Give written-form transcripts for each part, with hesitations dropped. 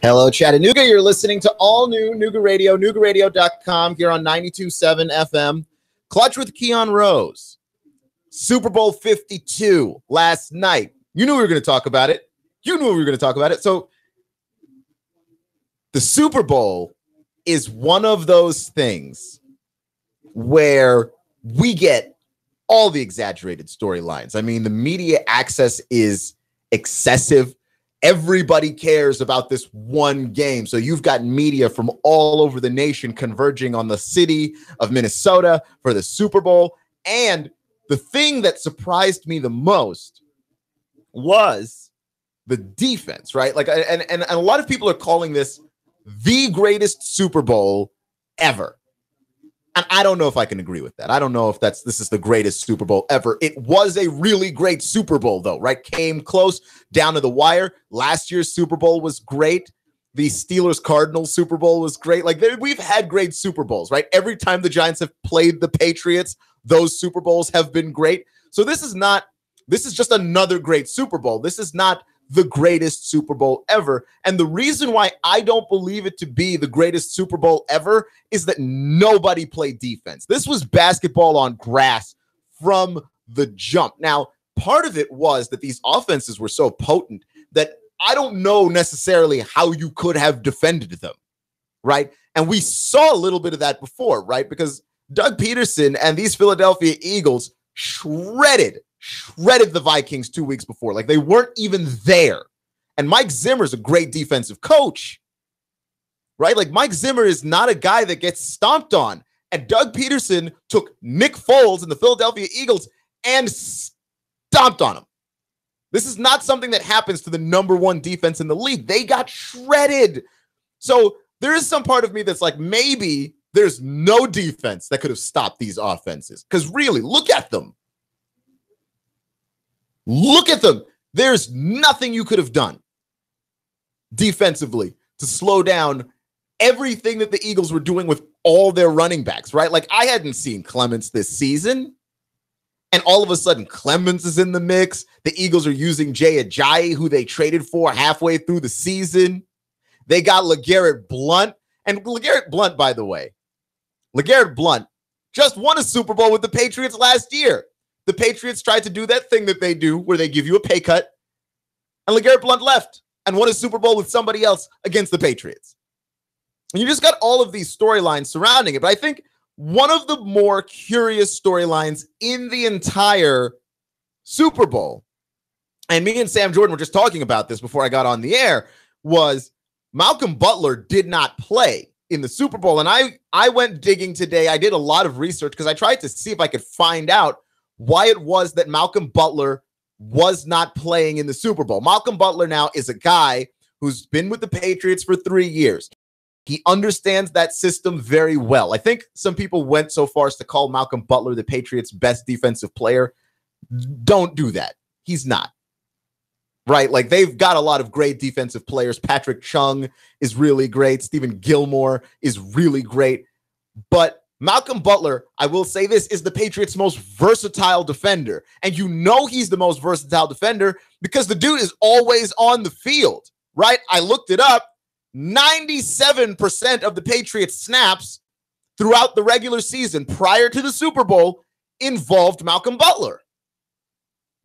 Hello, Chattanooga. You're listening to all new Nooga Radio, NoogaRadio.com here on 92.7 FM. Clutch with Keon Rose. Super Bowl 52 last night. You knew we were going to talk about it. So the Super Bowl is one of those things where we get all the exaggerated storylines. I mean, the media access is excessive. Everybody cares about this one game. So you've got media from all over the nation converging on the city of Minnesota for the Super Bowl. And the thing that surprised me the most was the defense, right? Like, and a lot of people are calling this the greatest Super Bowl ever. And I don't know if I can agree with that. I don't know if this is the greatest Super Bowl ever. It was a really great Super Bowl, though, right? Came close down to the wire. Last year's Super Bowl was great. The Steelers-Cardinals Super Bowl was great. Like, we've had great Super Bowls, right? Every time the Giants have played the Patriots, those Super Bowls have been great. So this is just another great Super Bowl. This is not the greatest Super Bowl ever. And the reason why I don't believe it to be the greatest Super Bowl ever is that nobody played defense. This was basketball on grass from the jump. Now, part of it was that these offenses were so potent that I don't know necessarily how you could have defended them, right? And we saw a little bit of that before, right? Because Doug Peterson and these Philadelphia Eagles shredded the Vikings 2 weeks before. Like, they weren't even there. And Mike Zimmer's a great defensive coach, right? Like, Mike Zimmer is not a guy that gets stomped on. And Doug Peterson took Nick Foles and the Philadelphia Eagles and stomped on him. This is not something that happens to the number one defense in the league. They got shredded. So there is some part of me that's like, maybe there's no defense that could have stopped these offenses. Because really, look at them. Look at them. There's nothing you could have done defensively to slow down everything that the Eagles were doing with all their running backs, right? Like, I hadn't seen Clements this season, and all of a sudden Clements is in the mix. The Eagles are using Jay Ajayi, who they traded for halfway through the season. They got LeGarrette Blount. And LeGarrette Blount, by the way, LeGarrette Blount just won a Super Bowl with the Patriots last year. The Patriots tried to do that thing that they do where they give you a pay cut, and LeGarrette Blount left and won a Super Bowl with somebody else against the Patriots. And you just got all of these storylines surrounding it. But I think one of the more curious storylines in the entire Super Bowl, and me and Sam Jordan were just talking about this before I got on the air, was Malcolm Butler did not play in the Super Bowl. And I went digging today. I did a lot of research because I tried to see if I could find out why it was that Malcolm Butler was not playing in the Super Bowl. Malcolm Butler now is a guy who's been with the Patriots for 3 years. He understands that system very well. I think some people went so far as to call Malcolm Butler the Patriots' best defensive player. Don't do that. He's not. Right? Like, they've got a lot of great defensive players. Patrick Chung is really great. Stephen Gilmore is really great. But Malcolm Butler, I will say this, is the Patriots' most versatile defender. And you know he's the most versatile defender because the dude is always on the field, right? I looked it up. 97% of the Patriots' snaps throughout the regular season prior to the Super Bowl involved Malcolm Butler.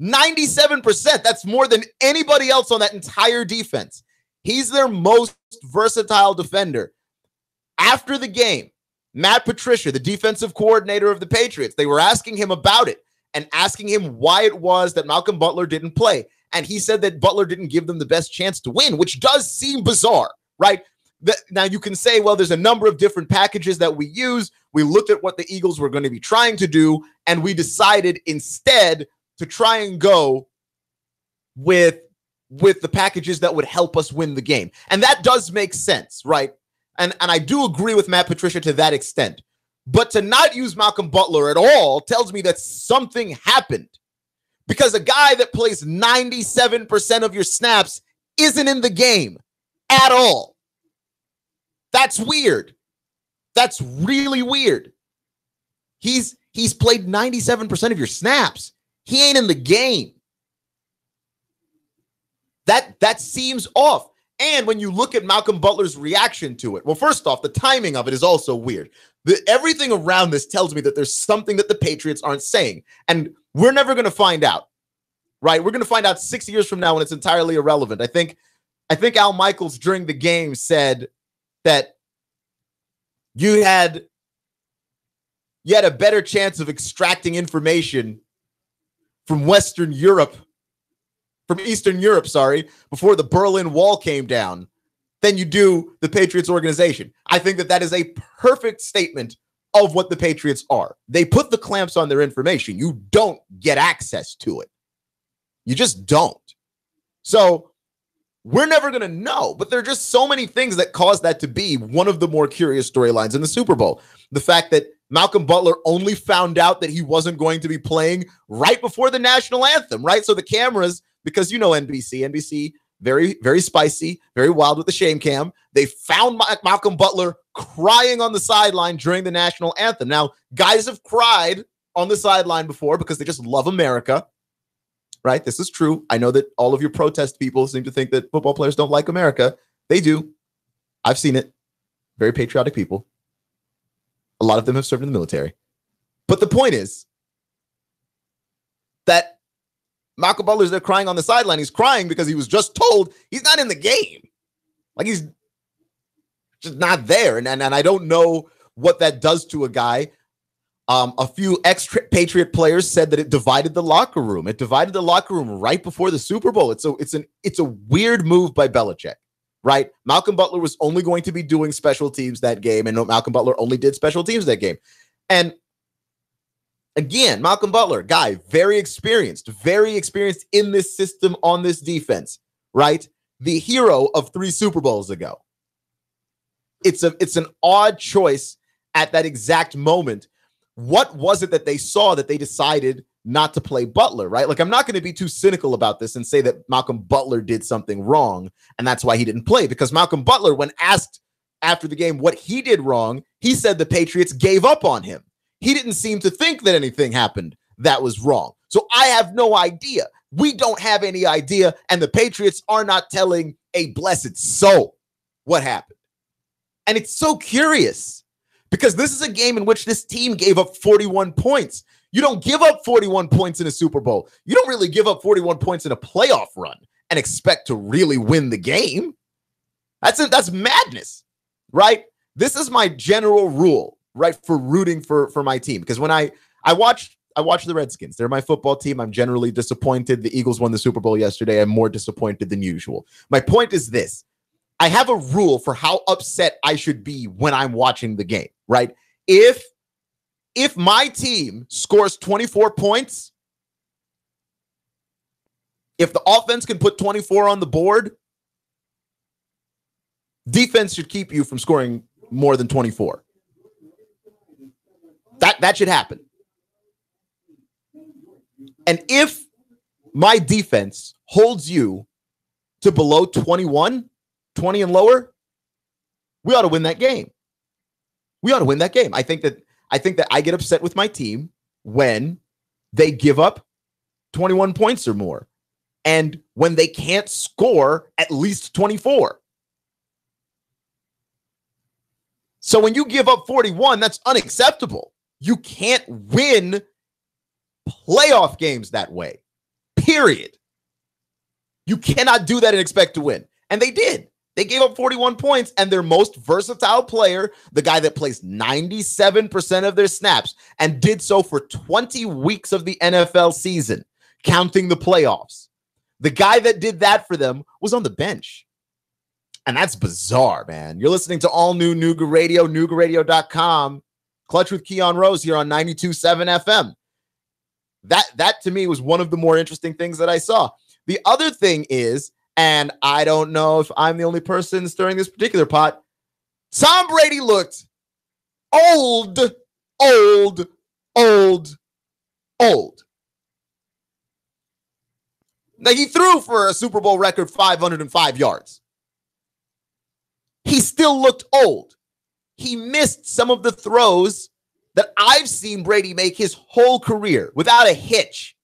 97%. That's more than anybody else on that entire defense. He's their most versatile defender. After the game, Matt Patricia, the defensive coordinator of the Patriots, they were asking him about it and asking him why it was that Malcolm Butler didn't play. And he said that Butler didn't give them the best chance to win, which does seem bizarre, right? Now you can say, well, there's a number of different packages that we use. We looked at what the Eagles were going to be trying to do, and we decided instead to try and go with the packages that would help us win the game. And that does make sense, right? And I do agree with Matt Patricia to that extent. But to not use Malcolm Butler at all tells me that something happened. Because a guy that plays 97% of your snaps isn't in the game at all. That's weird. That's really weird. He's played 97% of your snaps. He ain't in the game. That seems off. And when you look at Malcolm Butler's reaction to it, well, first off, the timing of it is also weird. Everything around this tells me that there's something that the Patriots aren't saying. And we're never going to find out, right? We're going to find out 6 years from now when it's entirely irrelevant. I think Al Michaels during the game said that you had a better chance of extracting information from Eastern Europe, before the Berlin Wall came down than you do the Patriots organization. I think that is a perfect statement of what the Patriots are. They put the clamps on their information. You don't get access to it. You just don't. So we're never going to know, but there are just so many things that cause that to be one of the more curious storylines in the Super Bowl. The fact that Malcolm Butler only found out that he wasn't going to be playing right before the national anthem, right? So the cameras, because NBC, very, very spicy, very wild with the shame cam. They found Malcolm Butler crying on the sideline during the national anthem. Now, guys have cried on the sideline before because they just love America, right? This is true. I know that all of your protest people seem to think that football players don't like America. They do. I've seen it. Very patriotic people. A lot of them have served in the military. But the point is that Malcolm Butler's there crying on the sideline. He's crying because he was just told he's not in the game. Like, he's just not there. And I don't know what that does to a guy. A few ex-Patriot players said that it divided the locker room. It divided the locker room right before the Super Bowl. It's a weird move by Belichick, right? Malcolm Butler was only going to be doing special teams that game, and Malcolm Butler only did special teams that game. And again, Malcolm Butler, guy, very experienced in this system on this defense, right? The hero of 3 Super Bowls ago. It's an odd choice at that exact moment. What was it that they saw that they decided not to play Butler, right? Like, I'm not going to be too cynical about this and say that Malcolm Butler did something wrong and that's why he didn't play, because Malcolm Butler, when asked after the game what he did wrong, he said the Patriots gave up on him. He didn't seem to think that anything happened that was wrong. So I have no idea. We don't have any idea, and the Patriots are not telling a blessed soul what happened. And it's so curious because this is a game in which this team gave up 41 points. You don't give up 41 points in a Super Bowl. You don't really give up 41 points in a playoff run and expect to really win the game. That's madness, right? This is my general rule, right, for rooting for my team. Because when I watch the Redskins, they're my football team. I'm generally disappointed. The Eagles won the Super Bowl yesterday. I'm more disappointed than usual. My point is this. I have a rule for how upset I should be when I'm watching the game, right? If my team scores 24 points, if the offense can put 24 on the board, defense should keep you from scoring more than 24. That should happen. And if my defense holds you to below 21, 20 and lower, we ought to win that game. We ought to win that game. I think that I get upset with my team when they give up 21 points or more and when they can't score at least 24. So when you give up 41, that's unacceptable. You can't win playoff games that way, period. You cannot do that and expect to win. And they did. They gave up 41 points, and their most versatile player, the guy that plays 97% of their snaps and did so for 20 weeks of the NFL season, counting the playoffs. The guy that did that for them was on the bench. And that's bizarre, man. You're listening to all new Nooga Radio, NoogaRadio.com. Clutch with Keon Rose here on 92.7 FM. That to me was one of the more interesting things that I saw. The other thing is, and I don't know if I'm the only person stirring this particular pot, Tom Brady looked old. Now, he threw for a Super Bowl record 505 yards. He still looked old. He missed some of the throws that I've seen Brady make his whole career without a hitch.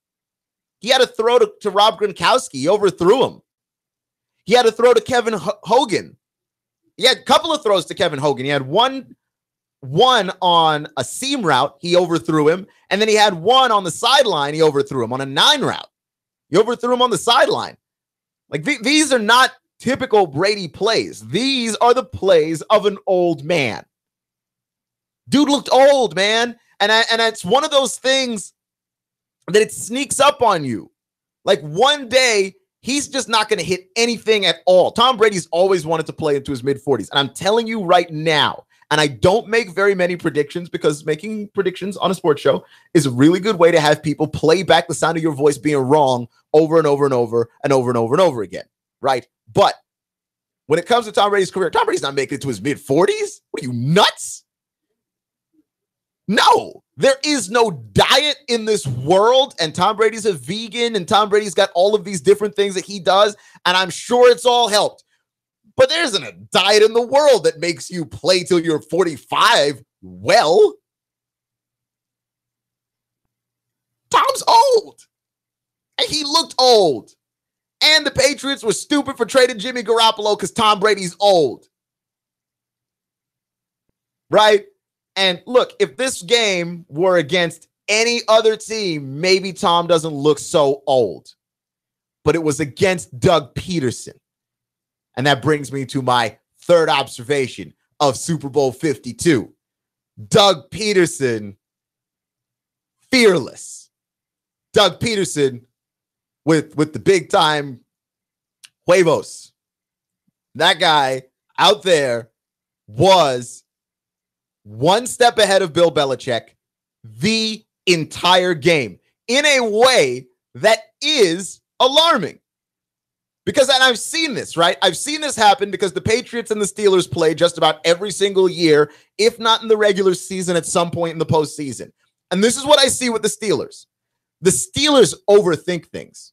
He had a throw to Rob Gronkowski. He overthrew him. He had to throw to Kevin Hogan. He had a couple of throws to Kevin Hogan. He had one on a seam route. He overthrew him. And then he had one on the sideline. He overthrew him on a 9 route. He overthrew him on the sideline. Like these are not typical Brady plays. These are the plays of an old man. Dude looked old, man. And it's one of those things that it sneaks up on you. Like one day, he's just not going to hit anything at all. Tom Brady's always wanted to play into his mid-40s. And I'm telling you right now, and I don't make very many predictions because making predictions on a sports show is a really good way to have people play back the sound of your voice being wrong over and over and over and over and over and over again, right? But when it comes to Tom Brady's career, Tom Brady's not making it to his mid-40s. What are you, nuts? No, there is no diet in this world, and Tom Brady's a vegan, and Tom Brady's got all of these different things that he does, and I'm sure it's all helped. But there isn't a diet in the world that makes you play till you're 45 well. Tom's old, and he looked old, and the Patriots were stupid for trading Jimmy Garoppolo because Tom Brady's old, right? And look, if this game were against any other team, maybe Tom doesn't look so old. But it was against Doug Peterson. And that brings me to my third observation of Super Bowl 52. Doug Peterson, fearless. Doug Peterson with the big time huevos. That guy out there was one step ahead of Bill Belichick the entire game in a way that is alarming. Because, and I've seen this, right? I've seen this happen because the Patriots and the Steelers play just about every single year, if not in the regular season, at some point in the postseason. And this is what I see with the Steelers. The Steelers overthink things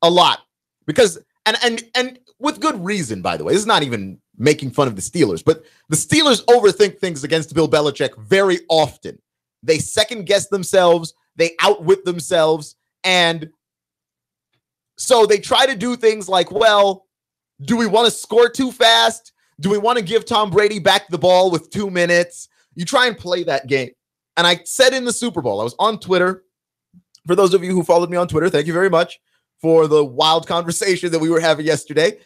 a lot because, and with good reason, by the way. This is not even making fun of the Steelers, but the Steelers overthink things against Bill Belichick very often. They second guess themselves, they outwit themselves, and so they try to do things like, well, do we want to score too fast? Do we want to give Tom Brady back the ball with 2 minutes? You try and play that game. And I said in the Super Bowl, I was on Twitter. For those of you who followed me on Twitter, thank you very much for the wild conversation that we were having yesterday.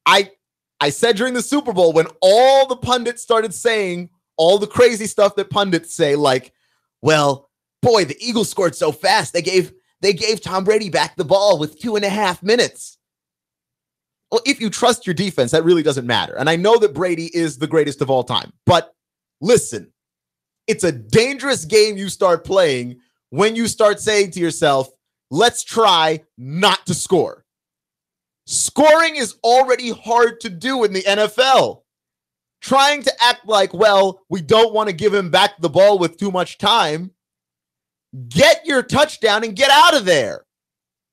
I said during the Super Bowl, when all the pundits started saying all the crazy stuff that pundits say, like, well, boy, the Eagles scored so fast. They gave Tom Brady back the ball with 2.5 minutes. Well, if you trust your defense, that really doesn't matter. And I know that Brady is the greatest of all time. But listen, it's a dangerous game you start playing when you start saying to yourself, let's try not to score. Scoring is already hard to do in the NFL. Trying to act like, well, we don't want to give him back the ball with too much time. Get your touchdown and get out of there.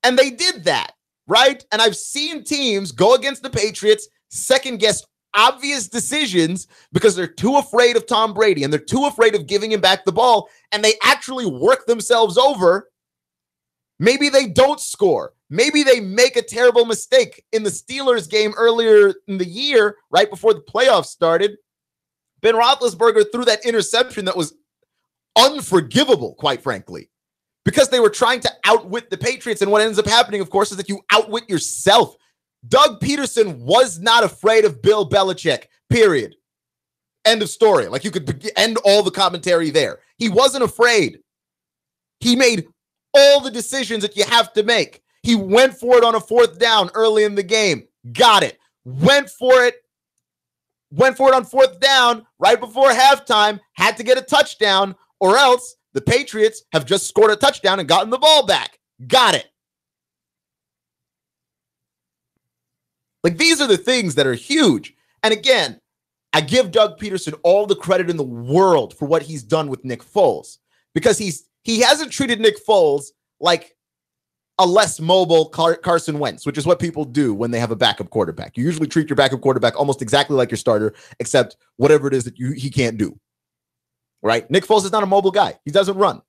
And they did that, right? And I've seen teams go against the Patriots, second guess obvious decisions because they're too afraid of Tom Brady and they're too afraid of giving him back the ball, and they actually work themselves over. Maybe they don't score. Maybe they make a terrible mistake. In the Steelers game earlier in the year, right before the playoffs started, Ben Roethlisberger threw that interception that was unforgivable, quite frankly, because they were trying to outwit the Patriots. And what ends up happening, of course, is that you outwit yourself. Doug Peterson was not afraid of Bill Belichick, period. End of story. Like, you could end all the commentary there. He wasn't afraid. He made all the decisions that you have to make. He went for it on a 4th down early in the game. Got it. Went for it on 4th down right before halftime. Had to get a touchdown, or else the Patriots have just scored a touchdown and gotten the ball back. Got it. Like, these are the things that are huge. And again, I give Doug Peterson all the credit in the world for what he's done with Nick Foles, because he hasn't treated Nick Foles like a less mobile Carson Wentz, which is what people do when they have a backup quarterback. You usually treat your backup quarterback almost exactly like your starter, except whatever it is that he can't do. Right? Nick Foles is not a mobile guy. He doesn't run.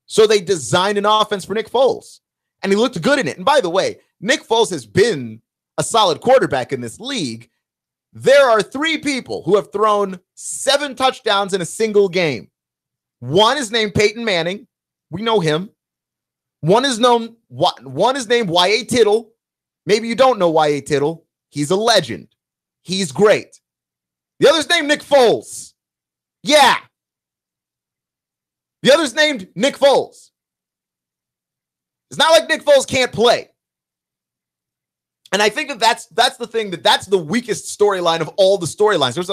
So they designed an offense for Nick Foles, and he looked good in it. And by the way, Nick Foles has been a solid quarterback in this league. There are 3 people who have thrown 7 touchdowns in a single game. One is named Peyton Manning. We know him. One is named Y.A. Tittle. Maybe you don't know Y.A. Tittle. He's a legend. He's great. The other's named Nick Foles. Yeah. The other's named Nick Foles. It's not like Nick Foles can't play. And I think that's the thing, that's the weakest storyline of all the storylines. There's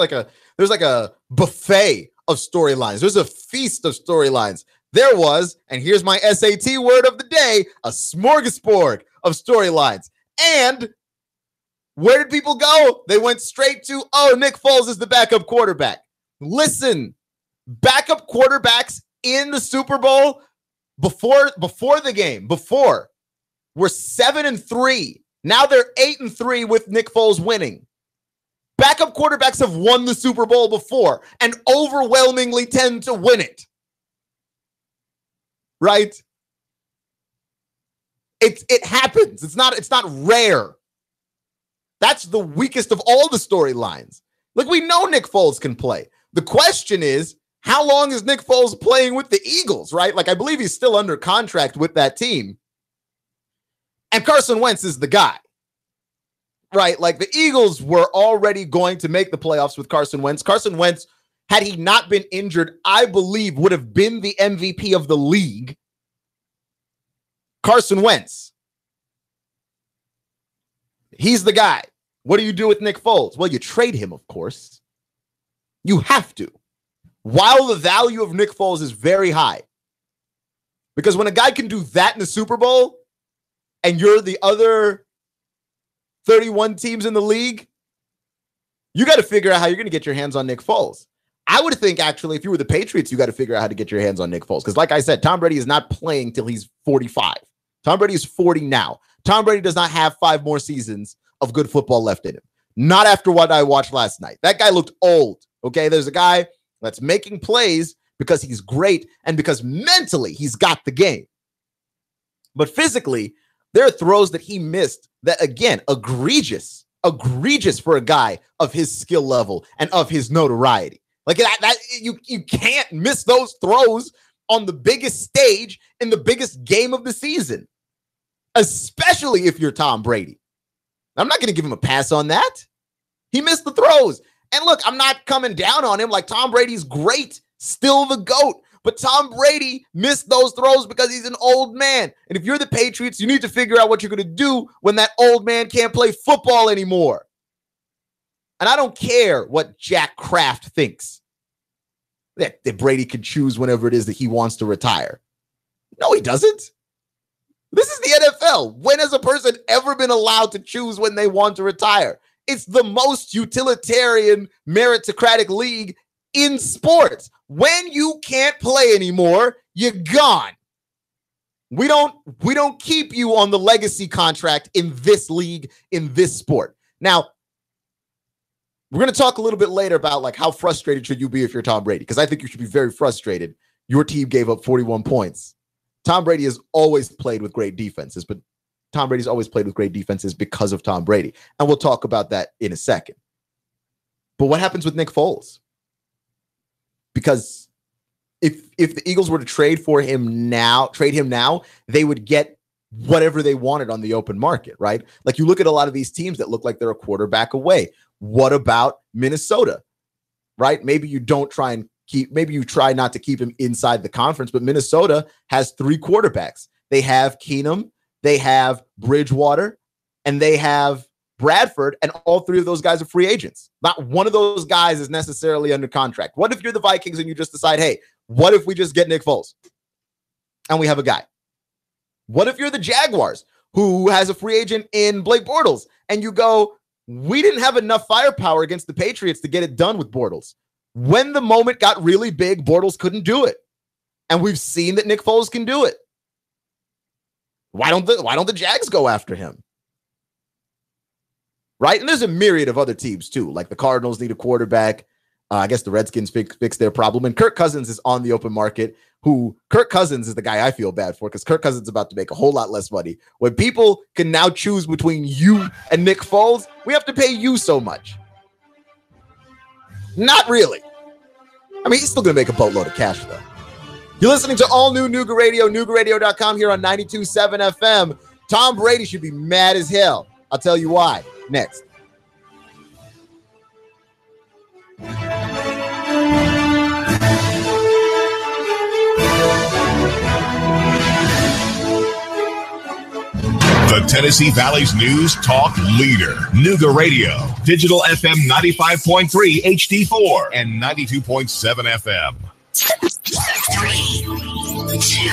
like a buffet of storylines. There's a feast of storylines. There was, and here's my SAT word of the day, a smorgasbord of storylines. And where did people go? They went straight to, Nick Foles is the backup quarterback. Listen, backup quarterbacks in the Super Bowl before the game, were 7-3. Now they're 8-3 with Nick Foles winning. Backup quarterbacks have won the Super Bowl before and overwhelmingly tend to win it. Right? It happens. It's not rare. That's the weakest of all the storylines. Like, we know Nick Foles can play. The question is, how long is Nick Foles playing with the Eagles, right? Like, I believe he's still under contract with that team. And Carson Wentz is the guy, right? Like, the Eagles were already going to make the playoffs with Carson Wentz. Carson Wentz, had he not been injured, I believe would have been the MVP of the league. Carson Wentz. He's the guy. What do you do with Nick Foles? Well, you trade him, of course. You have to. While the value of Nick Foles is very high. Because when a guy can do that in the Super Bowl, and you're the other 31 teams in the league, you got to figure out how you're going to get your hands on Nick Foles. I would think, actually, if you were the Patriots, you got to figure out how to get your hands on Nick Foles. Because like I said, Tom Brady is not playing till he's 45. Tom Brady is 40 now. Tom Brady does not have 5 more seasons of good football left in him. Not after what I watched last night. That guy looked old. Okay, there's a guy that's making plays because he's great and because mentally he's got the game. But physically, there are throws that he missed that, again, egregious for a guy of his skill level and of his notoriety. Like that you can't miss those throws on the biggest stage in the biggest game of the season, especially if you're Tom Brady. I'm not going to give him a pass on that. He missed the throws. And look, I'm not coming down on him. Like, Tom Brady's great, still the GOAT. But Tom Brady missed those throws because he's an old man. And if you're the Patriots, you need to figure out what you're going to do when that old man can't play football anymore. And I don't care what Jack Kraft thinks, that Brady can choose whenever it is that he wants to retire. No, he doesn't. This is the NFL. When has a person ever been allowed to choose when they want to retire? It's the most utilitarian, meritocratic league in sports. When you can't play anymore, you're gone. We don't keep you on the legacy contract in this league, in this sport. Now, we're going to talk a little bit later about like how frustrated should you be if you're Tom Brady, because I think you should be very frustrated. Your team gave up 41 points. Tom Brady has always played with great defenses, but Tom Brady's always played with great defenses because of Tom Brady. And we'll talk about that in a second. But what happens with Nick Foles? Because if the Eagles were to trade him now, they would get whatever they wanted on the open market, right? Like, you look at a lot of these teams that look like they're a quarterback away. What about Minnesota, right? Maybe you try not to keep him inside the conference, but Minnesota has 3 quarterbacks. They have Keenum, they have Bridgewater, and they have Bradford, and all 3 of those guys are free agents. Not one of those guys is necessarily under contract. What if you're the Vikings and you just decide, hey, what if we just get Nick Foles and we have a guy? What if you're the Jaguars, who has a free agent in Blake Bortles, and you go, we didn't have enough firepower against the Patriots to get it done with Bortles. When the moment got really big, Bortles couldn't do it. And we've seen that Nick Foles can do it. Why don't the Jags go after him? Right? And there's a myriad of other teams too. Like the Cardinals need a quarterback. I guess the Redskins fix their problem. And Kirk Cousins is on the open market, who Kirk Cousins is the guy I feel bad for because Kirk Cousins is about to make a whole lot less money. When people can now choose between you and Nick Foles, we have to pay you so much. Not really. I mean, he's still going to make a boatload of cash, though. You're listening to all new Nooga Radio, NoogaRadio.com here on 92.7 FM. Tom Brady should be mad as hell. I'll tell you why. Next. The Tennessee Valley's news talk leader, Nooga Radio, digital FM 95.3 HD4 and 92.7 FM. 3, 2,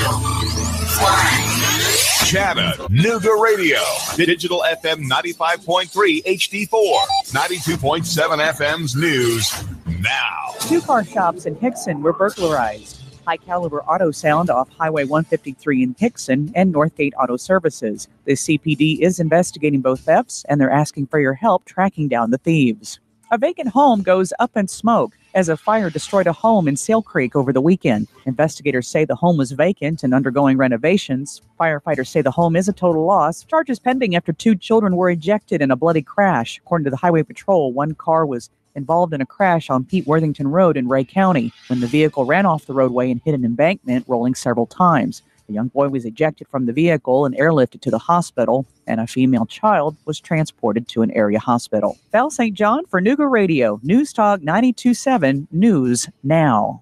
1. Chattanooga Radio, digital FM 95.3 HD4, 92.7 FM's news now. 2 car shops in Hickson were burglarized. High-caliber auto sound off Highway 153 in Hickson and Northgate Auto Services. The CPD is investigating both thefts, and they're asking for your help tracking down the thieves. A vacant home goes up in smoke as a fire destroyed a home in Sale Creek over the weekend. Investigators say the home was vacant and undergoing renovations. Firefighters say the home is a total loss. Charges pending after 2 children were ejected in a bloody crash. According to the Highway Patrol, 1 car was involved in a crash on Pete Worthington Road in Ray County when the vehicle ran off the roadway and hit an embankment, rolling several times. The young boy was ejected from the vehicle and airlifted to the hospital, and a female child was transported to an area hospital. Val St. John for Nooga Radio, News Talk 92.7 News Now.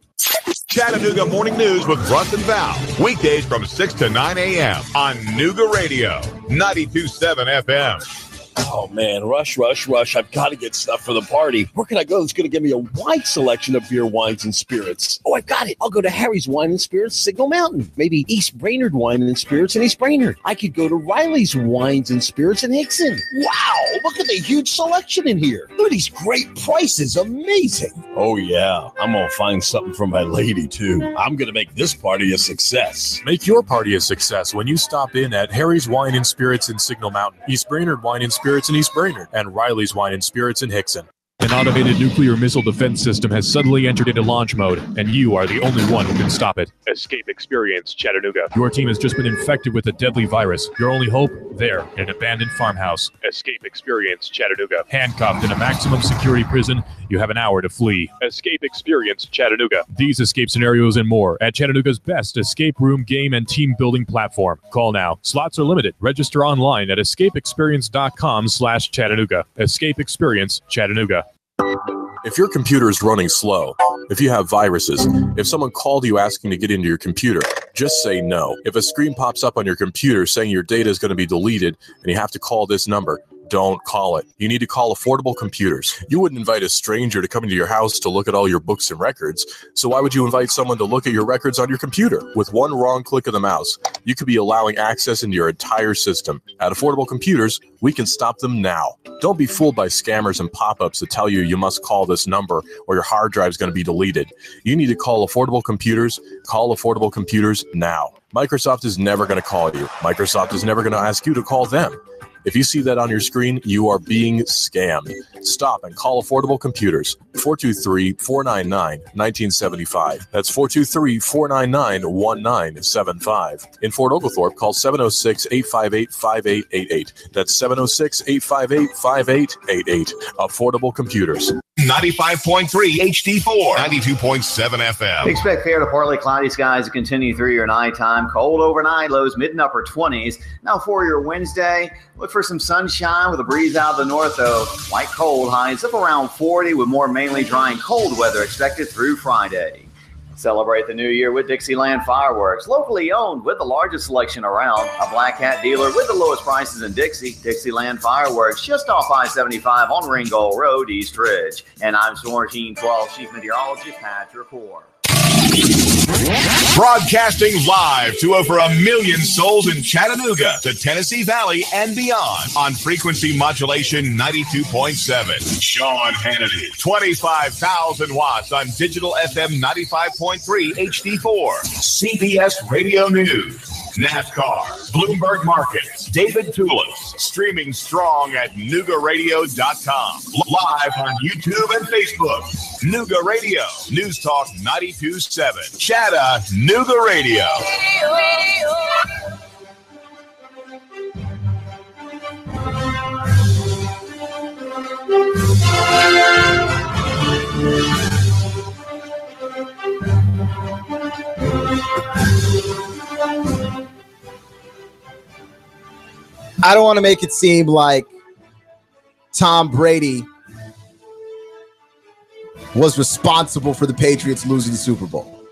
Chattanooga Morning News with Russ and Val. Weekdays from 6 to 9 a.m. on Nooga Radio, 92.7 FM. Oh, man, rush. I've got to get stuff for the party. Where can I go that's going to give me a wide selection of beer, wines, and spirits? Oh, I've got it. I'll go to Harry's Wine and Spirits, Signal Mountain. Maybe East Brainerd Wine and Spirits in East Brainerd. I could go to Riley's Wines and Spirits in Hickson. Wow, look at the huge selection in here. Look at these great prices. Amazing. Oh, yeah, I'm going to find something for my lady, too. I'm going to make this party a success. Make your party a success when you stop in at Harry's Wine and Spirits in Signal Mountain, East Brainerd Wine and Spirits in East Brainerd, and Riley's Wine and Spirits in Hickson. An automated nuclear missile defense system has suddenly entered into launch mode, and you are the only one who can stop it. Escape Experience Chattanooga. Your team has just been infected with a deadly virus. Your only hope? There, in an abandoned farmhouse. Escape Experience Chattanooga. Handcuffed in a maximum security prison, you have an hour to flee. Escape Experience Chattanooga. These escape scenarios and more at Chattanooga's best escape room, game, and team building platform. Call now. Slots are limited. Register online at escapeexperience.com/Chattanooga. Escape Experience Chattanooga. If your computer is running slow, if you have viruses, if someone called you asking to get into your computer, just say no. If a screen pops up on your computer saying your data is going to be deleted and you have to call this number, don't call it. You need to call Affordable Computers. You wouldn't invite a stranger to come into your house to look at all your books and records, so why would you invite someone to look at your records on your computer? With one wrong click of the mouse, you could be allowing access into your entire system. At Affordable Computers, we can stop them now. Don't be fooled by scammers and pop-ups that tell you must call this number or your hard drive is going to be deleted. You need to call Affordable Computers. Call Affordable Computers now. Microsoft is never going to call you. Microsoft is never going to ask you to call them. If you see that on your screen, you are being scammed. Stop and call Affordable Computers. 423-499-1975. That's 423-499-1975. In Fort Oglethorpe, call 706-858-5888. That's 706-858-5888. Affordable Computers. 95.3 HD4, 92.7 FM. Expect fair to partly cloudy skies to continue through your nighttime. Cold overnight, lows mid and upper 20s. Now for your Wednesday, look for some sunshine with a breeze out of the north, though. Light cold, highs up around 40 with more mainly dry and cold weather expected through Friday. Celebrate the new year with Dixieland Fireworks, locally owned with the largest selection around. A Black Hat dealer with the lowest prices in Dixie. Dixieland Fireworks, just off I-75 on Ringgold Road, East Ridge. And I'm Storm Team 12 Chief Meteorologist Pat Rapport. Broadcasting live to over 1 million souls in Chattanooga, the Tennessee Valley, and beyond on frequency modulation 92.7. Sean Hannity, 25,000 watts on digital FM 95.3 HD4. CBS Radio News, NASCAR, Bloomberg Markets, David Tulis, streaming strong at NoogaRadio.com. Live on YouTube and Facebook. Nooga Radio, News Talk 92.7, Chattanooga Radio. I don't want to make it seem like Tom Brady was responsible for the Patriots losing the Super Bowl,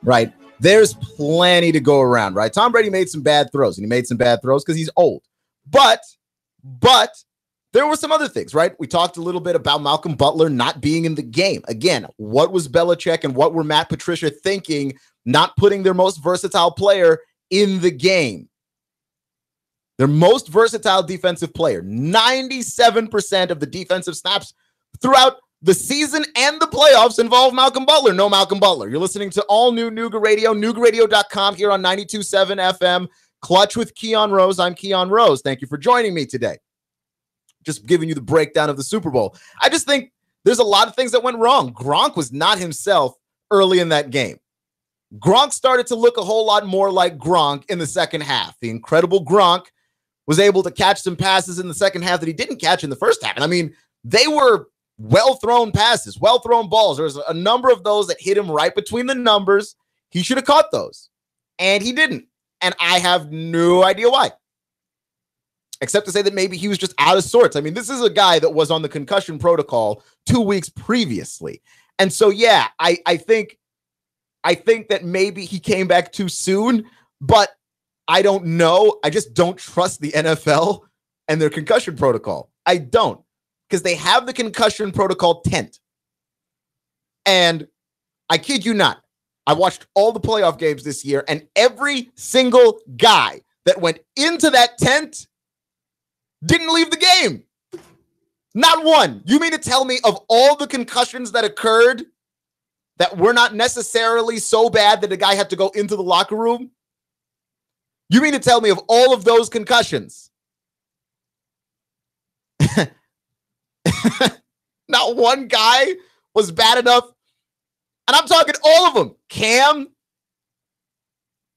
right? There's plenty to go around, right? Tom Brady made some bad throws, and he made some bad throws because he's old. But there were some other things, right? We talked a little bit about Malcolm Butler not being in the game. Again, what was Belichick and what were Matt Patricia thinking, not putting their most versatile player in the game? Their most versatile defensive player, 97% of the defensive snaps throughout the season and the playoffs involve Malcolm Butler. No Malcolm Butler. You're listening to all new Nooga Radio, noogaradio.com here on 92.7 FM. Clutch with Keon Rose. I'm Keon Rose. Thank you for joining me today. Just giving you the breakdown of the Super Bowl. I just think there's a lot of things that went wrong. Gronk was not himself early in that game. Gronk started to look a whole lot more like Gronk in the second half. The incredible Gronk was able to catch some passes in the second half that he didn't catch in the first half. And I mean, they were well-thrown passes, well-thrown balls. There was a number of those that hit him right between the numbers. He should have caught those, and he didn't. And I have no idea why, except to say that maybe he was just out of sorts. I mean, this is a guy that was on the concussion protocol 2 weeks previously. And so, yeah, I think that maybe he came back too soon, but I don't know. I just don't trust the NFL and their concussion protocol. I don't, because they have the concussion protocol tent. And I kid you not, I watched all the playoff games this year, and every single guy that went into that tent didn't leave the game. Not one. You mean to tell me of all the concussions that occurred that were not necessarily so bad that the guy had to go into the locker room? You mean to tell me of all of those concussions, not one guy was bad enough? And I'm talking all of them. Cam,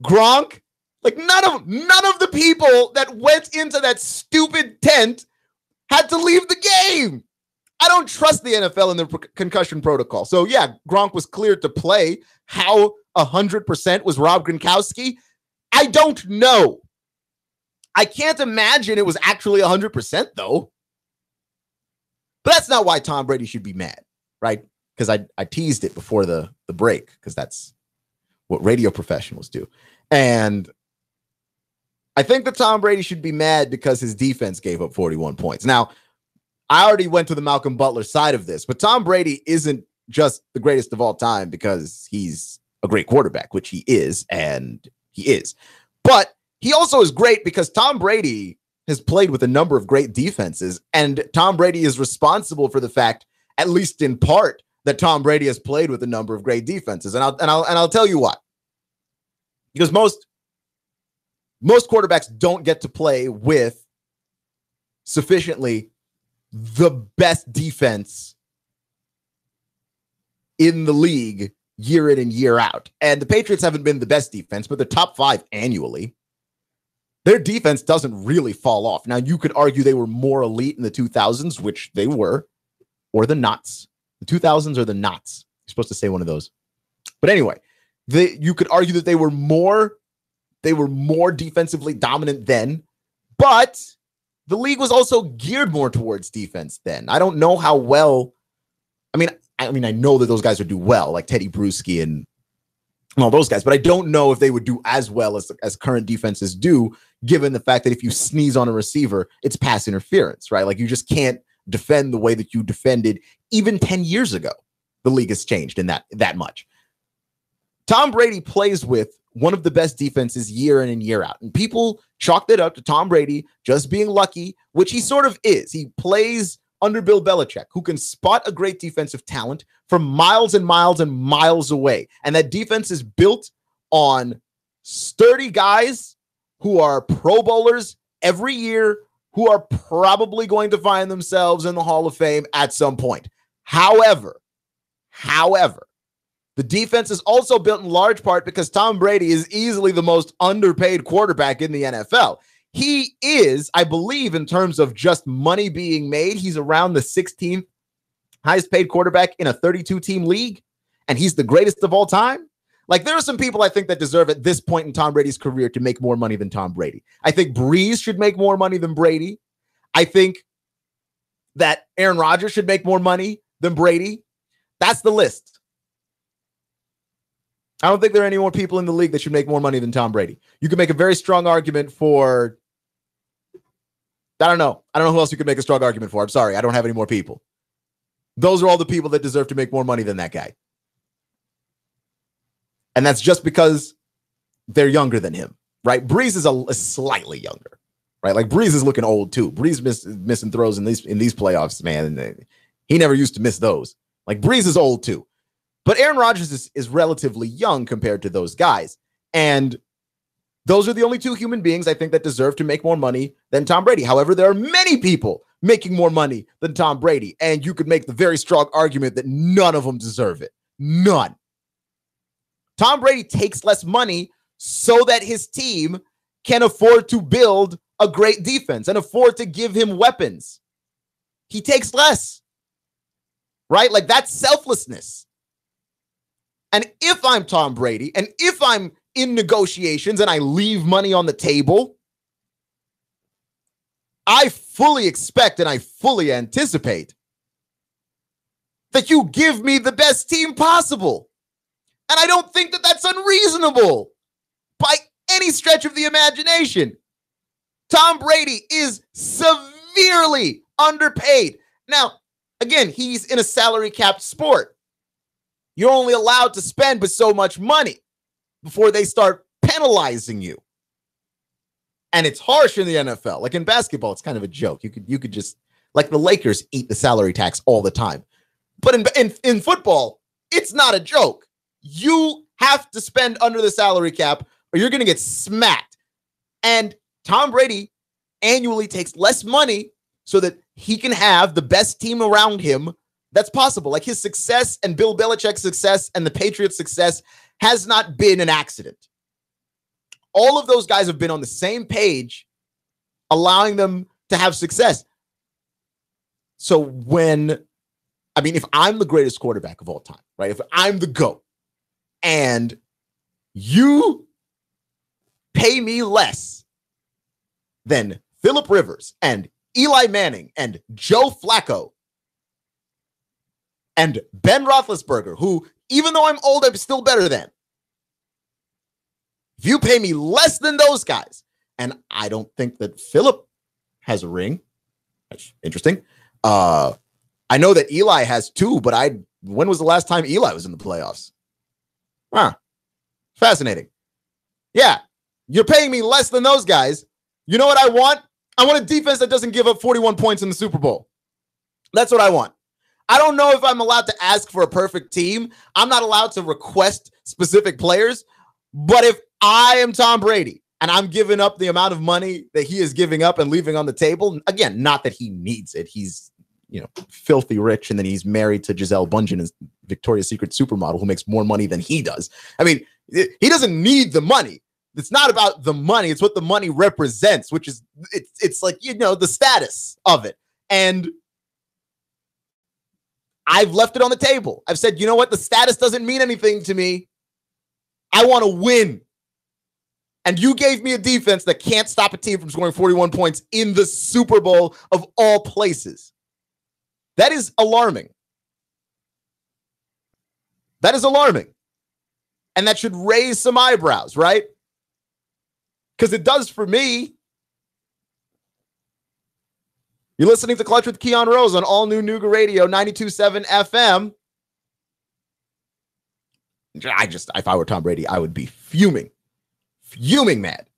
Gronk, like none of the people that went into that stupid tent had to leave the game. I don't trust the NFL and their concussion protocol. So yeah, Gronk was cleared to play. How 100% was Rob Gronkowski? I don't know. I can't imagine it was actually 100% though. But that's not why Tom Brady should be mad, right? Because I teased it before the break, because that's what radio professionals do. And I think that Tom Brady should be mad because his defense gave up 41 points. Now, I already went to the Malcolm Butler side of this, but Tom Brady isn't just the greatest of all time because he's a great quarterback, which he is, and he is. But he also is great because Tom Brady has played with a number of great defenses, and Tom Brady is responsible for the fact, at least in part, that Tom Brady has played with a number of great defenses. And I'll tell you why. Because most quarterbacks don't get to play with sufficiently the best defense in the league year in and year out. And the Patriots haven't been the best defense, but they're top 5 annually. Their defense doesn't really fall off. Now, you could argue they were more elite in the 2000s, which they were, or the Knots. The 2000s or the Knots. You're supposed to say one of those. But anyway, you could argue that they were more defensively dominant then, but the league was also geared more towards defense then. I don't know how well. I mean, I know that those guys would do well, like Teddy Bruschi and all those guys, but I don't know if they would do as well as current defenses do, given the fact that if you sneeze on a receiver, it's pass interference, right? Like, you just can't defend the way that you defended even 10 years ago. The league has changed in that much. Tom Brady plays with one of the best defenses year in and year out. And people chalked it up to Tom Brady just being lucky, which he sort of is. He plays under Bill Belichick, who can spot a great defensive talent from miles and miles and miles away. And that defense is built on sturdy guys who are Pro Bowlers every year, who are probably going to find themselves in the Hall of Fame at some point. However, However, the defense is also built in large part because Tom Brady is easily the most underpaid quarterback in the NFL. He is, I believe, in terms of just money being made, he's around the 16th highest paid quarterback in a 32-team league, and he's the greatest of all time. Like, there are some people I think that deserve at this point in Tom Brady's career to make more money than Tom Brady. I think Breeze should make more money than Brady. I think that Aaron Rodgers should make more money than Brady. That's the list. I don't think there are any more people in the league that should make more money than Tom Brady. You could make a very strong argument for, I don't know who else you could make a strong argument for. I'm sorry, I don't have any more people. Those are all the people that deserve to make more money than that guy. And that's just because they're younger than him, right? Breeze is a slightly younger, right? Like, Breeze is looking old too. Breeze missing throws in these playoffs, man. He never used to miss those. Like, Breeze is old too. But Aaron Rodgers is relatively young compared to those guys. And those are the only two human beings I think that deserve to make more money than Tom Brady. However, there are many people making more money than Tom Brady. And you could make the very strong argument that none of them deserve it. None. Tom Brady takes less money so that his team can afford to build a great defense and afford to give him weapons. He takes less, right? Like, that's selflessness. And if I'm Tom Brady, and if I'm in negotiations and I leave money on the table, I fully expect and I fully anticipate that you give me the best team possible. And I don't think that that's unreasonable by any stretch of the imagination. Tom Brady is severely underpaid. Now, again, he's in a salary cap sport. You're only allowed to spend but so much money before they start penalizing you. And it's harsh in the NFL. Like, in basketball, it's kind of a joke. You could just, like, the Lakers eat the salary tax all the time. But in football, it's not a joke. You have to spend under the salary cap or you're going to get smacked. And Tom Brady annually takes less money so that he can have the best team around him that's possible. Like, his success and Bill Belichick's success and the Patriots' success has not been an accident. All of those guys have been on the same page, allowing them to have success. So if I'm the greatest quarterback of all time, right? If I'm the GOAT and you pay me less than Phillip Rivers and Eli Manning and Joe Flacco and Ben Roethlisberger, who, even though I'm old, I'm still better than. If you pay me less than those guys, and I don't think that Phillip has a ring. That's interesting. I know that Eli has two, but when was the last time Eli was in the playoffs? Huh. Fascinating. Yeah. You're paying me less than those guys. You know what I want? I want a defense that doesn't give up 41 points in the Super Bowl. That's what I want. I don't know if I'm allowed to ask for a perfect team. I'm not allowed to request specific players. But if I am Tom Brady and I'm giving up the amount of money that he is giving up and leaving on the table, again, not that he needs it. He's, filthy rich, and then he's married to Gisele Bundchen, his Victoria's Secret supermodel, who makes more money than he does. I mean, he doesn't need the money. It's not about the money. It's what the money represents, which is, it's like, the status of it. And I've left it on the table. I've said, you know what? The status doesn't mean anything to me. I want to win. And you gave me a defense that can't stop a team from scoring 41 points in the Super Bowl of all places. That is alarming. That is alarming. And that should raise some eyebrows, right? Because it does for me. You're listening to Clutch with Keon Rose on all new Nooga Radio 92.7 FM. If I were Tom Brady, I would be fuming mad.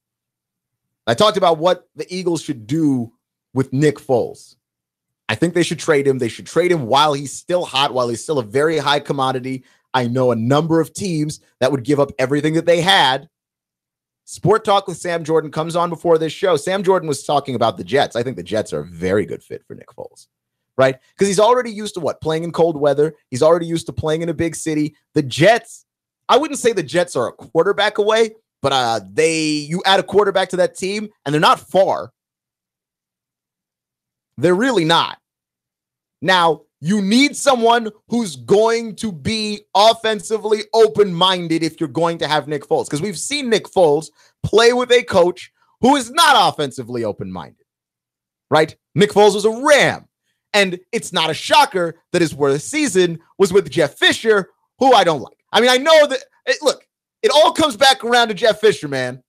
I talked about what the Eagles should do with Nick Foles. I think they should trade him. They should trade him while he's still hot, while he's still a very high commodity. I know a number of teams that would give up everything that they had. Sport Talk with Sam Jordan comes on before this show. Sam Jordan was talking about the Jets. I think the Jets are a very good fit for Nick Foles. right? Because he's already used to playing in cold weather. He's already used to playing in a big city. The Jets, I wouldn't say the Jets are a quarterback away, but you add a quarterback to that team, and they're not far. They're really not. Now, you need someone who's going to be offensively open-minded if you're going to have Nick Foles, because we've seen Nick Foles play with a coach who is not offensively open-minded, right? Nick Foles was a Ram, and it's not a shocker that his worst season was with Jeff Fisher, who I don't like. I mean, I know that, look, it all comes back around to Jeff Fisher, man.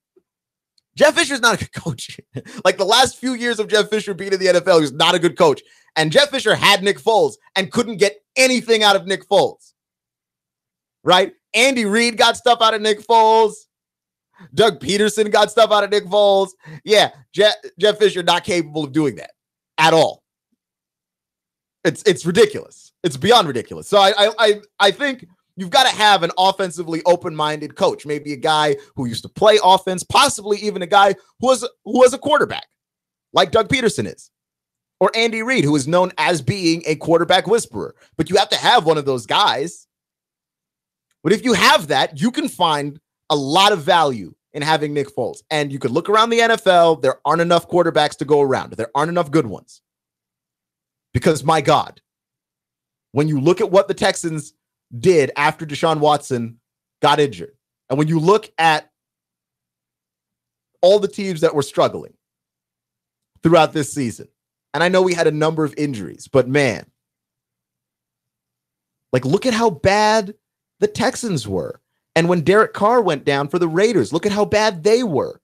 Jeff Fisher's not a good coach. Like the last few years of Jeff Fisher being in the NFL, he was not a good coach. And Jeff Fisher had Nick Foles and couldn't get anything out of Nick Foles. Right? Andy Reid got stuff out of Nick Foles. Doug Peterson got stuff out of Nick Foles. Yeah, Jeff Fisher not capable of doing that at all. It's ridiculous. It's beyond ridiculous. So I think you've got to have an offensively open-minded coach, maybe a guy who used to play offense, possibly even a guy who was a quarterback, like Doug Peterson is, or Andy Reid, who is known as being a quarterback whisperer. But you have to have one of those guys. But if you have that, you can find a lot of value in having Nick Foles. And you could look around the NFL. There aren't enough quarterbacks to go around. There aren't enough good ones. Because, my God, when you look at what the Texans did after Deshaun Watson got injured, and when you look at all the teams that were struggling throughout this season, and I know we had a number of injuries, but man, like, look at how bad the Texans were. And when Derek Carr went down for the Raiders, look at how bad they were.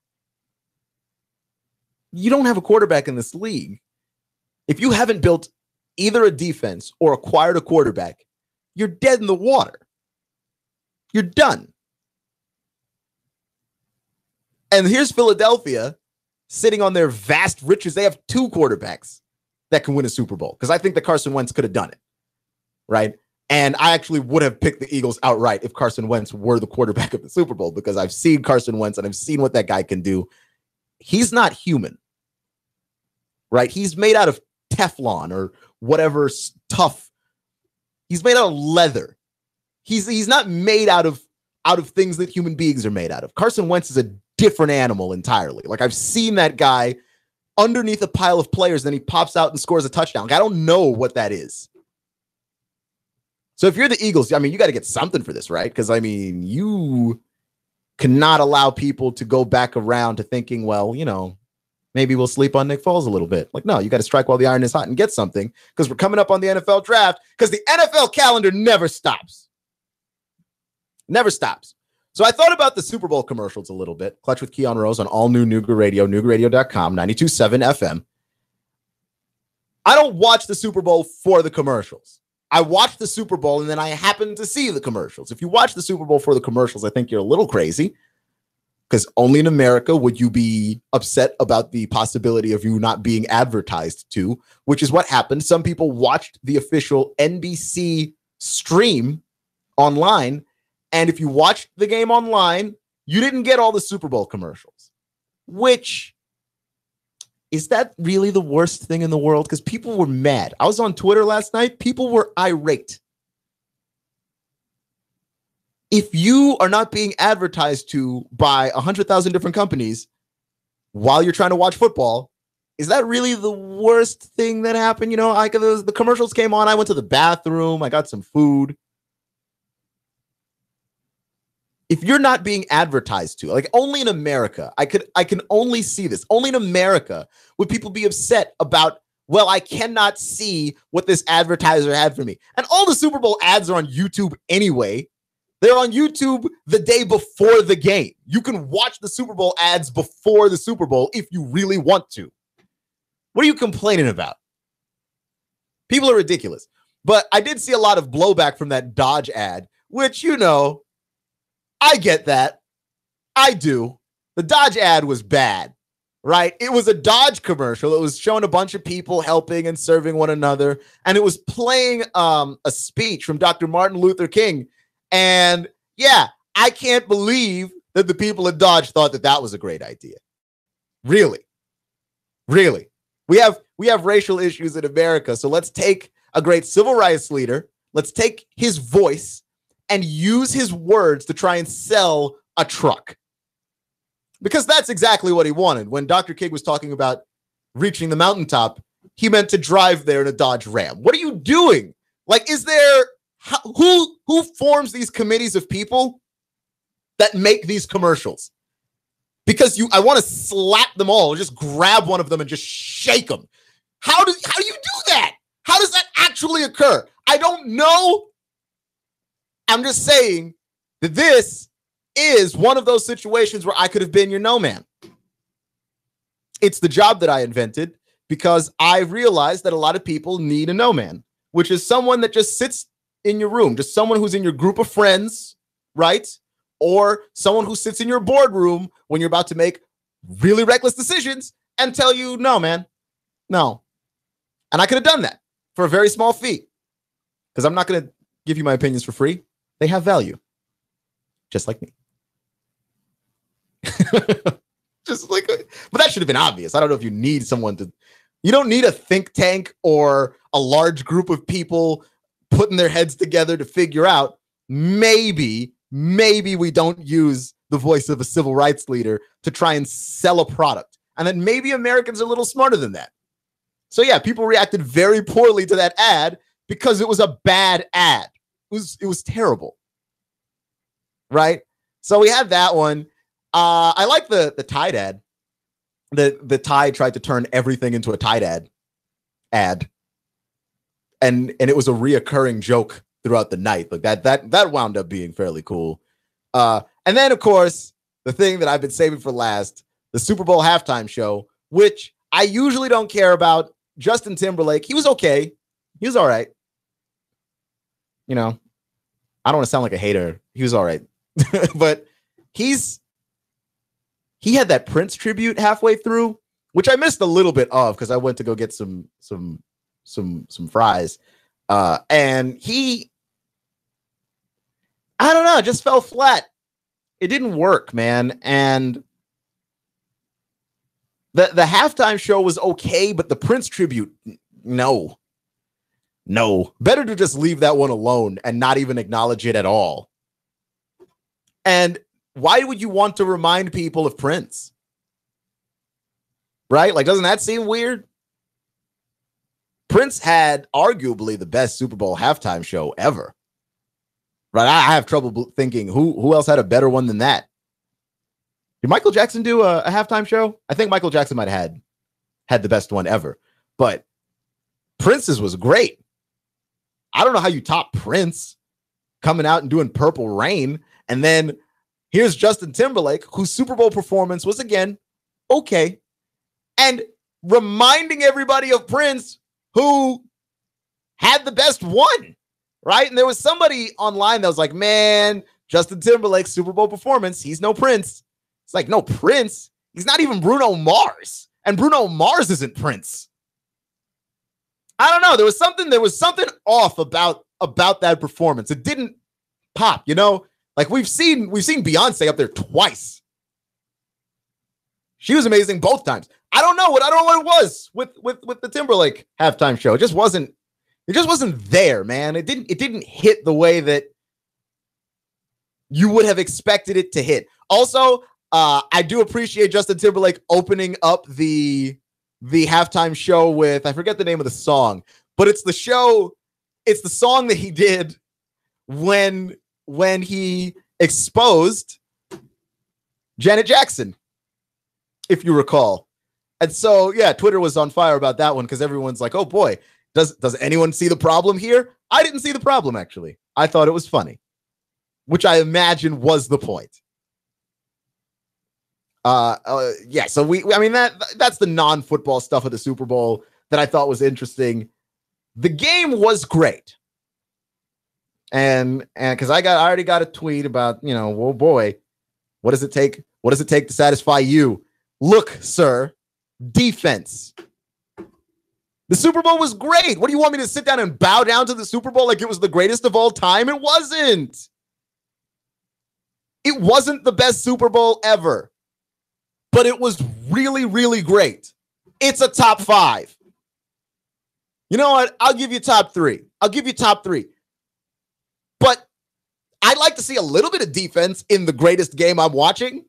You don't have a quarterback in this league. If you haven't built either a defense or acquired a quarterback, you're dead in the water. You're done. And here's Philadelphia sitting on their vast riches. They have two quarterbacks that can win a Super Bowl, because I think that Carson Wentz could have done it, right? And I actually would have picked the Eagles outright if Carson Wentz were the quarterback of the Super Bowl, because I've seen Carson Wentz and I've seen what that guy can do. He's not human, right? He's made out of Teflon or whatever tough. He's made out of leather. He's not made out of things that human beings are made out of. Carson Wentz is a different animal entirely. Like, I've seen that guy underneath a pile of players, then he pops out and scores a touchdown. Like, I don't know what that is. So if you're the Eagles, I mean, you got to get something for this, right? Because, I mean, you cannot allow people to go back around to thinking, well, you know, maybe we'll sleep on Nick Foles a little bit. Like, no, you got to strike while the iron is hot and get something, because we're coming up on the NFL draft, because the NFL calendar never stops. Never stops. So I thought about the Super Bowl commercials a little bit. Clutch with Keon Rose on all new Nooga Radio, NoogaRadio.com, 92.7 FM. I don't watch the Super Bowl for the commercials. I watch the Super Bowl and then I happen to see the commercials. If you watch the Super Bowl for the commercials, I think you're a little crazy, because only in America would you be upset about the possibility of you not being advertised to, which is what happened. Some people watched the official NBC stream online, and if you watched the game online, you didn't get all the Super Bowl commercials, which is that really the worst thing in the world? Because people were mad. I was on Twitter last night. People were irate. If you are not being advertised to by 100,000 different companies while you're trying to watch football, is that really the worst thing that happened? You know, the commercials came on. I went to the bathroom. I got some food. If you're not being advertised to, like, only in America, I can only see this. Only in America would people be upset about, well, I cannot see what this advertiser had for me. And all the Super Bowl ads are on YouTube anyway. They're on YouTube the day before the game. You can watch the Super Bowl ads before the Super Bowl if you really want to. What are you complaining about? People are ridiculous. But I did see a lot of blowback from that Dodge ad, which, you know, I get that. I do. The Dodge ad was bad, right? It was a Dodge commercial. It was showing a bunch of people helping and serving one another. And it was playing a speech from Dr. Martin Luther King. And yeah, I can't believe that the people at Dodge thought that that was a great idea. Really? Really? We have we have racial issues in America. So let's take a great civil rights leader. Let's take his voice and use his words to try and sell a truck. Because that's exactly what he wanted. When Dr. King was talking about reaching the mountaintop, he meant to drive there in a Dodge Ram. What are you doing? Like, is there who forms these committees of people that make these commercials? Because I want to slap them all, just grab one of them and just shake them. How do you do that? How does that actually occur? I don't know. I'm just saying that this is one of those situations where I could have been your no man. It's the job that I invented because I realized that a lot of people need a no man, which is someone that just sits in your room, just someone who's in your group of friends, right? Or someone who sits in your boardroom when you're about to make really reckless decisions and tell you, no, man, no. And I could have done that for a very small fee because I'm not going to give you my opinions for free. They have value, just like me. Just like, but that should have been obvious. I don't know if you need someone to, you don't need a think tank or a large group of people putting their heads together to figure out maybe we don't use the voice of a civil rights leader to try and sell a product. And then maybe Americans are a little smarter than that. So yeah, people reacted very poorly to that ad because it was a bad ad. It was terrible. Right? So we had that one. I like the Tide ad. The Tide tried to turn everything into a Tide ad. And it was a reoccurring joke throughout the night. Like that wound up being fairly cool. And then of course, the thing that I've been saving for last, the Super Bowl halftime show, which I usually don't care about. Justin Timberlake, he was okay. He was all right. You know, I don't want to sound like a hater. He was all right. But he had that Prince tribute halfway through, which I missed a little bit of because I went to go get some fries. And I don't know, just fell flat. It didn't work, man. And the halftime show was okay, but the Prince tribute, no. Better to just leave that one alone and not even acknowledge it at all. And why would you want to remind people of Prince? Right? Like, doesn't that seem weird? Prince had arguably the best Super Bowl halftime show ever. Right? I have trouble thinking who else had a better one than that. Did Michael Jackson do a halftime show? I think Michael Jackson might have had the best one ever. But Prince's was great. I don't know how you top Prince coming out and doing Purple Rain. And then here's Justin Timberlake, whose Super Bowl performance was, again, okay. And reminding everybody of Prince, who had the best one, right? And there was somebody online that was like, man, Justin Timberlake's Super Bowl performance, he's no Prince. It's like, no, Prince? He's not even Bruno Mars. And Bruno Mars isn't Prince. I don't know. There was something off about that performance. It didn't pop, you know? Like we've seen Beyonce up there twice. She was amazing both times. I don't know what it was with the Timberlake halftime show. It just wasn't there, man. It didn't hit the way that you would have expected it to hit. Also, I do appreciate Justin Timberlake opening up the halftime show with, I forget the name of the song, but it's the song that he did when he exposed Janet Jackson, if you recall. And so, yeah, Twitter was on fire about that one because everyone's like, oh boy, does anyone see the problem here? I didn't see the problem, actually. I thought it was funny, which I imagine was the point. Yeah, so that's the non-football stuff of the Super Bowl that I thought was interesting. The game was great. And because I already got a tweet about, oh boy, what does it take? What does it take to satisfy you? Look, sir, defense. The Super Bowl was great. What do you want me to sit down and bow down to the Super Bowl like it was the greatest of all time? It wasn't. It wasn't the best Super Bowl ever, but it was really, really great. It's a top 5. You know what? I'll give you top three. But I'd like to see a little bit of defense in the greatest game I'm watching.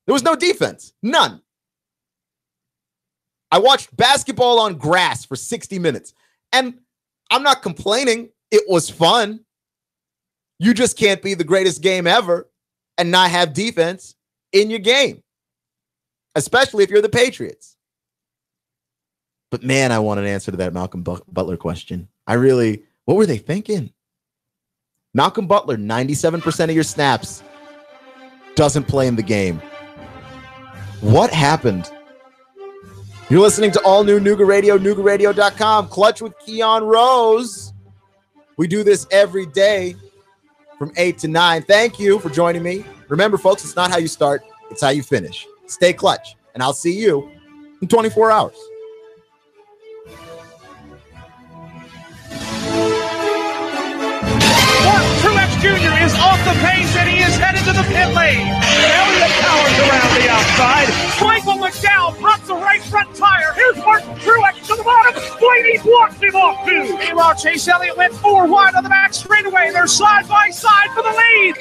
There was no defense. None. I watched basketball on grass for 60 minutes. And I'm not complaining. It was fun. You just can't be the greatest game ever and not have defense in your game, especially if you're the Patriots. But man, I want an answer to that Malcolm Butler question. What were they thinking? Malcolm Butler, 97% of your snaps, doesn't play in the game. What happened? You're listening to all new Nooga Radio, NoogaRadio.com. Clutch with Keon Rose. We do this every day from 8 to 9. Thank you for joining me. Remember, folks, it's not how you start, it's how you finish. Stay clutch, and I'll see you in 24 hours. Truex Jr. is off the pace and he is headed to the pit lane. Elliott powers around the outside. Michael McDowell pops the right front tire. Here's Martin Truex to the bottom. Blaney blocks him off too. Meanwhile, Chase Elliott went 4 wide on the back straightaway. They're side by side for the lead.